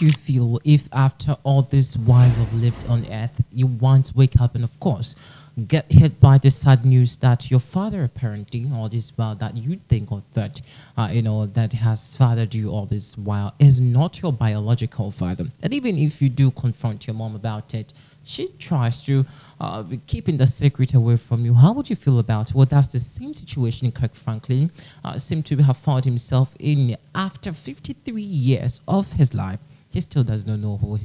would you feel if after all this while you've lived on earth, you once wake up and, of course, get hit by the sad news that your father apparently all this while that you think or thought, that has fathered you all this while is not your biological father. And even if you do confront your mom about it, she tries to be keeping the secret away from you. How would you feel about it? Well, that's the same situation Kirk Franklin seemed to have found himself in after 53 years of his life. He still does not know who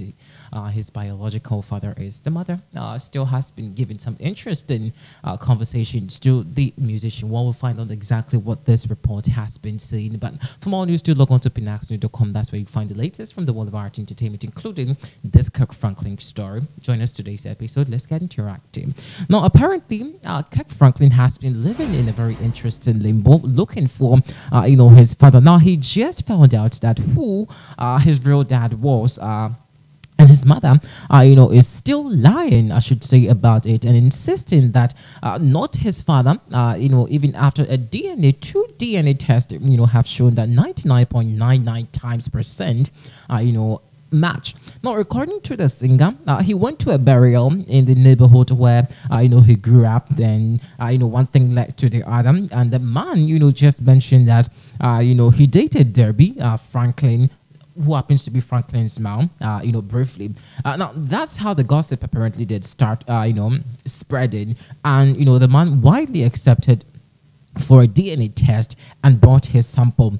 his biological father is. The mother still has been giving some interesting conversations to the musician. Well, we'll find out exactly what this report has been saying. But for more news, do log on to pinaxnews.com. That's where you find the latest from the world of art entertainment, including this Kirk Franklin story. Join us today's episode. Let's get interactive. Now, apparently, Kirk Franklin has been living in a very interesting limbo, looking for, his father. Now, he just found out that who his real dad was, and his mother, is still lying, I should say, about it and insisting that not his father, even after two DNA tests, have shown that 99.99 times percent, match. Now, according to the singer, he went to a burial in the neighborhood where, he grew up. Then, one thing led to the other. And the man, just mentioned that, he dated Debbie Franklin, who happens to be Franklin's mom, briefly. Now, that's how the gossip apparently did start, spreading. And, the man widely accepted for a DNA test and brought his sample,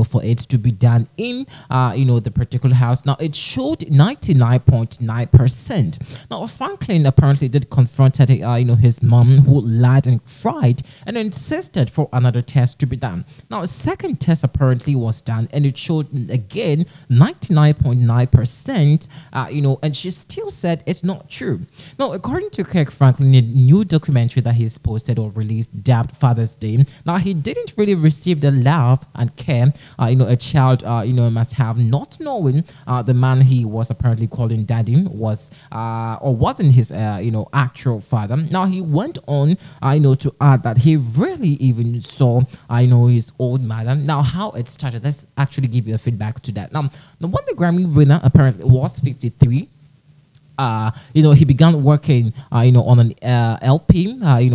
for it to be done in, the particular house. Now, it showed 99.9%. Now, Franklin apparently did confront, his mom, who lied and cried and insisted for another test to be done. Now, a second test apparently was done and it showed, again, 99.9%, and she still said it's not true. Now, according to Kirk Franklin, a new documentary that he's posted or released, dubbed Father's Day. Now, he didn't really receive the love and care, a child, must have, not knowing the man he was apparently calling daddy was, or wasn't his, actual father. Now, he went on, to add that he really even saw, his old mother. Now, how it started, let's actually give you a feedback to that. Now, the one the Grammy winner apparently was 53. He began working, on an LP,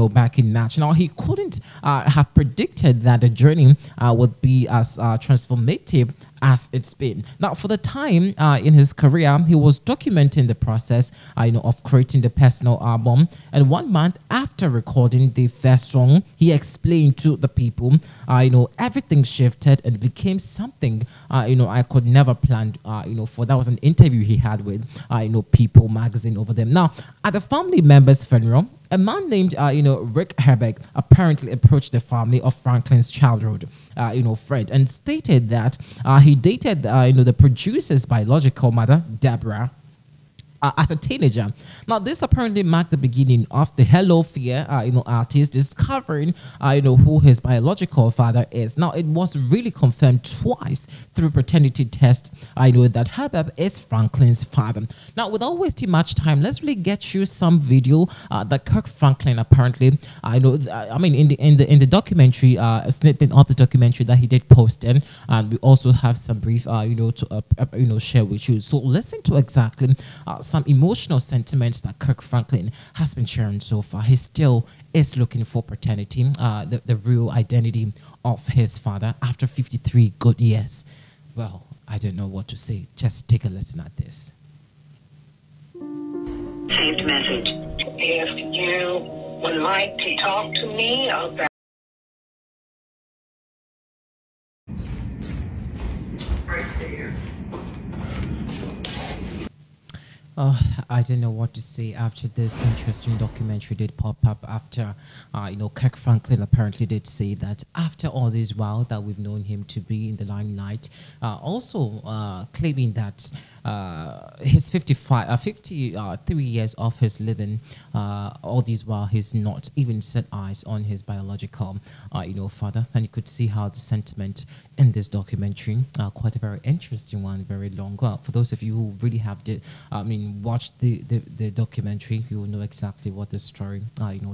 back in March. Now, he couldn't have predicted that the journey would be as transformative as it's been. Now, for the time in his career, he was documenting the process, of creating the personal album. And 1 month after recording the first song, he explained to the people, everything shifted and became something, I could never plan, for. That was an interview he had with, People magazine over them. Now, at the family member's funeral, a man named, Rick Herbeck apparently approached the family of Franklin's childhood, friend, and stated that he dated, the producer's biological mother, Deborah, as a teenager. Now, this apparently marked the beginning of the Hello Fear, artist discovering, who his biological father is. Now, it was really confirmed twice through paternity test, that Herbert is Franklin's father. Now, without wasting much time, let's really get you some video that Kirk Franklin apparently, in the documentary, a snippet of the documentary that he did post in, and we also have some brief, to share with you. So listen to exactly some emotional sentiments that Kirk Franklin has been sharing so far. He still is looking for paternity, the real identity of his father after 53 good years. Well, I don't know what to say. Just take a listen at this. Saved message. If you would like to talk to me about right there. I don't know what to say after this interesting documentary did pop up after, Kirk Franklin apparently did say that after all this while that we've known him to be in the limelight, also claiming that his 53 years of his living, all these while he's not even set eyes on his biological, father. And you could see how the sentiment in this documentary, quite a very interesting one, very long. For those of you who really have watched the documentary, you will know exactly what the story,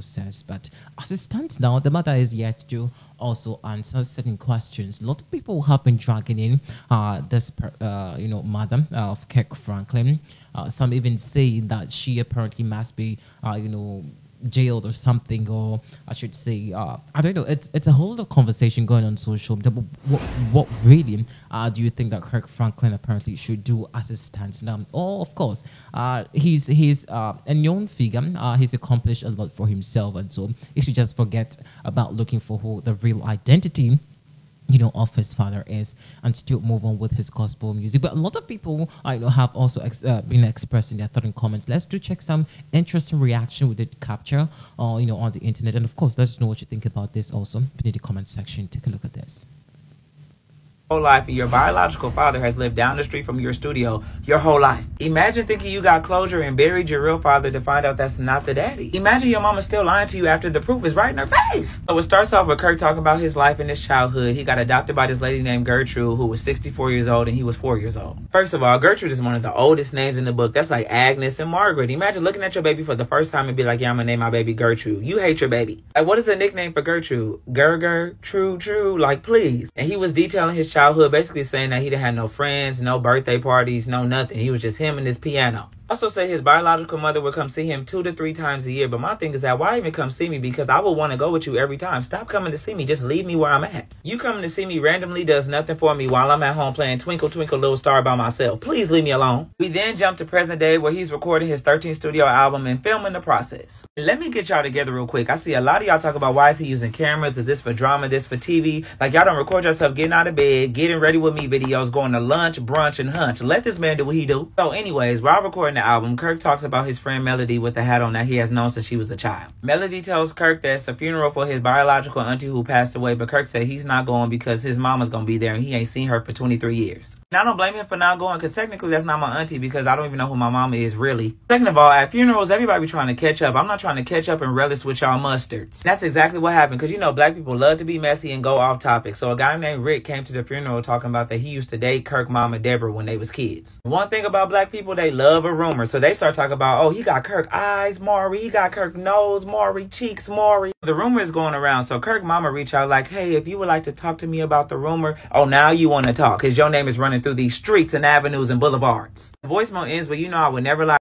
says. But as it stands now, the mother is yet to also answer certain questions. A lot of people have been dragging in this, mother of Kirk Franklin. Some even say that she apparently must be, jailed or something, or I should say, I don't know. It's a whole lot of conversation going on social media. But what really do you think that Kirk Franklin apparently should do as it stands now? Oh, of course, he's a known figure. He's accomplished a lot for himself, and so he should just forget about looking for who the real identity of his father is, and still move on with his gospel music. But a lot of people have also been expressing their thought in comments. Let's do check some interesting reaction we did capture on the internet, and of course let us know what you think about this also in the comment section. Take a look at this. Whole life, and your biological father has lived down the street from your studio your whole life. Imagine thinking you got closure and buried your real father to find out that's not the daddy. Imagine your mama still lying to you after the proof is right in her face. So it starts off with Kirk talking about his life in his childhood. He got adopted by this lady named Gertrude, who was 64 years old and he was 4 years old. First of all, Gertrude is one of the oldest names in the book. That's like Agnes and Margaret. Imagine looking at your baby for the first time and be like, yeah, I'm gonna name my baby Gertrude. You hate your baby. Like, what is a nickname for Gertrude? Gerger, true, like, please. And he was detailing his childhood, basically saying that he didn't have no friends, no birthday parties, no nothing. He was just him and his piano. Also say his biological mother would come see him 2 to 3 times a year. But my thing is that why even come see me? Because I would want to go with you every time. Stop coming to see me. Just leave me where I'm at. You coming to see me randomly does nothing for me while I'm at home playing Twinkle Twinkle Little Star by myself. Please leave me alone. We then jump to present day where he's recording his 13th studio album and filming the process. Let me get y'all together real quick. I see a lot of y'all talk about why is he using cameras? Is this for drama? This for TV? Like, y'all don't record yourself getting out of bed, getting ready with me videos, going to lunch, brunch, and hunch. Let this man do what he do. So anyways, while recording the album, Kirk talks about his friend Melody with the hat on that he has known since she was a child. Melody tells Kirk that it's a funeral for his biological auntie who passed away, but Kirk said he's not going because his mama's gonna be there and he ain't seen her for 23 years. And I don't blame him for not going, because technically that's not my auntie, because I don't even know who my mama is really. Second of all, at funerals, everybody be trying to catch up. I'm not trying to catch up and relish with y'all mustards. That's exactly what happened, because black people love to be messy and go off topic. So a guy named Rick came to the funeral talking about that he used to date Kirk mama Deborah when they was kids. One thing about black people, they love a rumor. So they start talking about, oh, he got Kirk eyes, Maury. He got Kirk nose, Maury. Cheeks, Maury. The rumor is going around. So Kirk mama reach out like, hey, if you would like to talk to me about the rumor, oh, now you want to talk because your name is running through these streets and avenues and boulevards. The voicemail ends with, I would never lie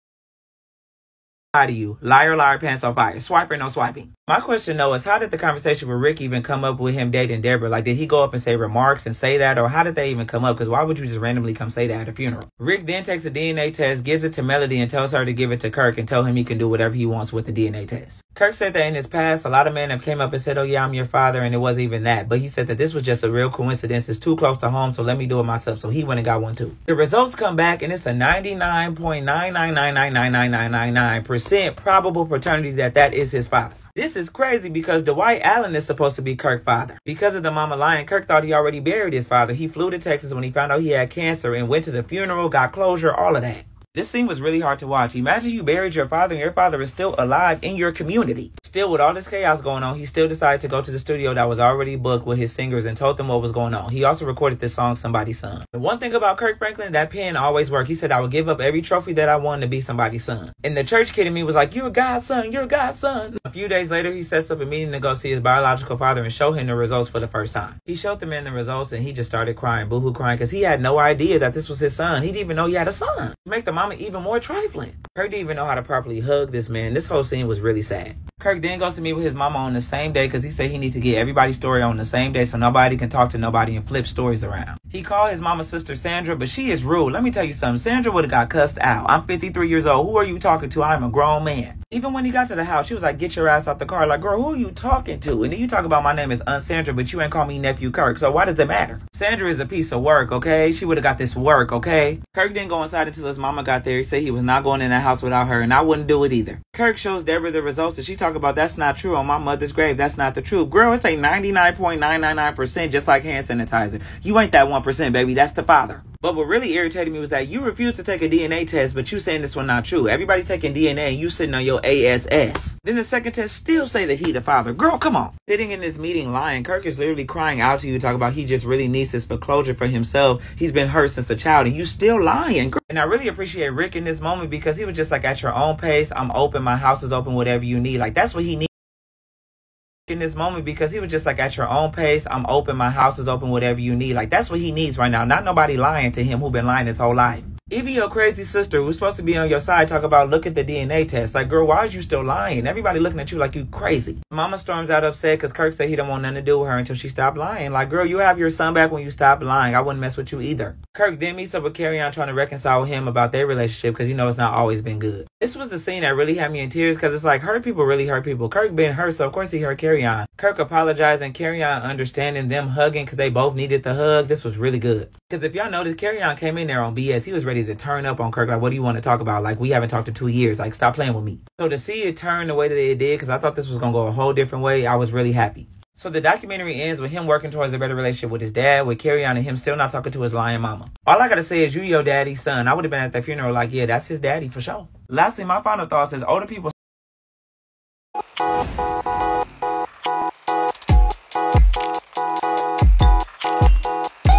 to you. Liar, liar, pants on fire. Swiper, no swiping. My question, though, is how did the conversation with Rick even come up with him dating Deborah? Like, did he go up and say remarks and say that? Or how did they even come up? Because why would you just randomly come say that at a funeral? Rick then takes a DNA test, gives it to Melody, and tells her to give it to Kirk and tell him he can do whatever he wants with the DNA test. Kirk said that in his past, a lot of men have came up and said, oh, yeah, I'm your father, and it wasn't even that. But he said that this was just a real coincidence. It's too close to home, so let me do it myself. So he went and got one, too. The results come back, and it's a 99.9999999% probable paternity that is his father. This is crazy because Dwight Allen is supposed to be Kirk's father. Because of the mama lying, Kirk thought he already buried his father. He flew to Texas when he found out he had cancer and went to the funeral, got closure, all of that. This scene was really hard to watch. Imagine you buried your father and your father is still alive in your community. Still, with all this chaos going on, he still decided to go to the studio that was already booked with his singers and told them what was going on. He also recorded this song, Somebody's Son. The one thing about Kirk Franklin, that pen always worked. He said, I would give up every trophy that I won to be somebody's son. And the church kid in me was like, you're God's son, you're God's son. A few days later, he sets up a meeting to go see his biological father and show him the results for the first time. He showed the man the results and he just started crying, boohoo crying, because he had no idea that this was his son. He didn't even know he had a son. To make the mama even more trifling. Kirk didn't even know how to properly hug this man. This whole scene was really sad. Kirk then goes to meet with his mama on the same day because he said he needs to get everybody's story on the same day so nobody can talk to nobody and flip stories around. He called his mama's sister Sandra, but she is rude. Let me tell you something. Sandra would have got cussed out. I'm 53 years old. Who are you talking to? I'm a grown man. Even when he got to the house, she was like, get your ass out the car. Like, girl, who are you talking to? And then you talk about my name is Aunt Sandra, but you ain't call me Nephew Kirk. So why does it matter? Sandra is a piece of work, okay? She would have got this work, okay? Kirk didn't go inside until his mama got there. He said he was not going in that house without her, and I wouldn't do it either. Kirk shows Deborah the results, and she talk about that's not true. On my mother's grave, that's not the truth. Girl, it's a 99.999% just like hand sanitizer. You ain't that 1%, baby. That's the father. But what really irritated me was that you refused to take a DNA test, but you saying this one not true. Everybody's taking DNA and you sitting on your ASS. Then the second test still say that he the father. Girl, come on. Sitting in this meeting lying, Kirk is literally crying out to you, talk about he just really needs this for closure for himself. He's been hurt since a child and you still lying. And I really appreciate Rick in this moment because he was just like, at your own pace, I'm open, my house is open, whatever you need. Like, that's what he needs. In this moment because he was just like, at your own pace, I'm open, my house is open, whatever you need. Like, that's what he needs right now. Not nobody lying to him who been lying his whole life. Even your crazy sister who's supposed to be on your side talk about look at the DNA test. Like, girl, why is you still lying? Everybody looking at you like you crazy. Mama storms out upset because Kirk said he don't want nothing to do with her until she stopped lying. Like, girl, you have your son back when you stop lying. I wouldn't mess with you either. Kirk then meets up with Carrie trying to reconcile with him about their relationship because you know it's not always been good. This was the scene that really had me in tears because it's like hurt people really hurt people. Kirk been hurt, so of course he hurt Carrie. Kirk apologizing, Carrie understanding, them hugging because they both needed the hug. This was really good. Because if y'all noticed, Carrie came in there on BS. He was ready to turn up on Kirk. Like, what do you want to talk about? Like, we haven't talked in 2 years. Like, stop playing with me. So to see it turn the way that it did, because I thought this was going to go a whole different way, I was really happy. So the documentary ends with him working towards a better relationship with his dad, with Carrie and him still not talking to his lying mama. All I gotta say is you your daddy's son. I would have been at that funeral like, yeah, that's his daddy for sure. Lastly, my final thoughts is older people